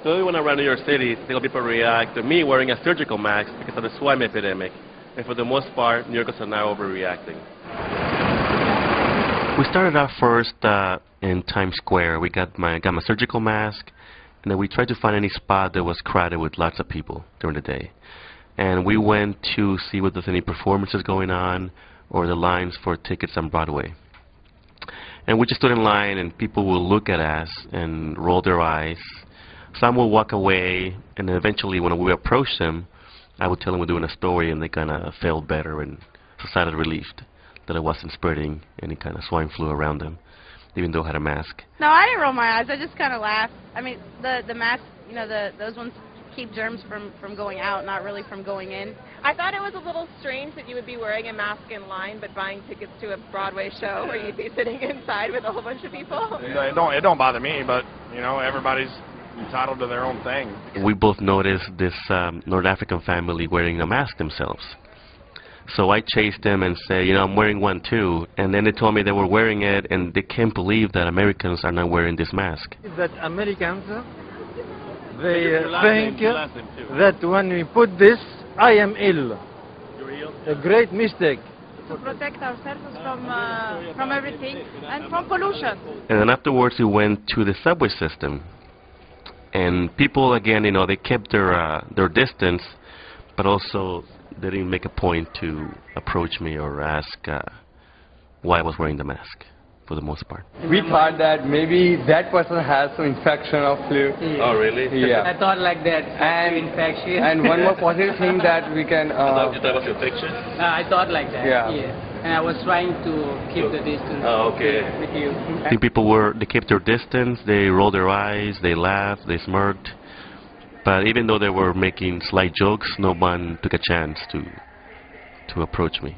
So we went around New York City to see how people react to me wearing a surgical mask because of the swine epidemic. And for the most part, New Yorkers are now overreacting. We started out first in Times Square. We got my surgical mask, and then we tried to find any spot that was crowded with lots of people during the day. And we went to see whether there's any performances going on or the lines for tickets on Broadway. And we just stood in line, and people will look at us and roll their eyes. Some will walk away, and then eventually when we approach them, I would tell them we're doing a story, and they kind of felt better and decided relieved that I wasn't spreading any kind of swine flu around them, even though I had a mask. No, I didn't roll my eyes. I just kind of laughed. I mean, the mask, you know, those ones keep germs from going out, not really from going in. I thought it was a little strange that you would be wearing a mask in line, but buying tickets to a Broadway show where you'd be sitting inside with a whole bunch of people. It don't bother me, but you know, everybody's entitled to their own thing. We both noticed this North African family wearing a mask themselves. So I chased them and said, you know, I'm wearing one too. And then they told me they were wearing it, and they can't believe that Americans are not wearing this mask. That Americans, they think that when we put this, I am ill. You're ill? A great mistake. To protect ourselves from everything and from pollution. And then afterwards we went to the subway system. And people, again, you know, they kept their distance, but also they didn't make a point to approach me or ask why I was wearing the mask, for the most part. We thought that maybe that person has some infection or flu. Yeah. Oh, really? Yeah. I thought like that. Infection. And one more positive thing that we can... you thought it was infection? I thought like that. Yeah. And I was trying to keep the distance. Oh, okay. With you. I think people they kept their distance, they rolled their eyes, they laughed, they smirked. But even though they were making slight jokes, no one took a chance to approach me.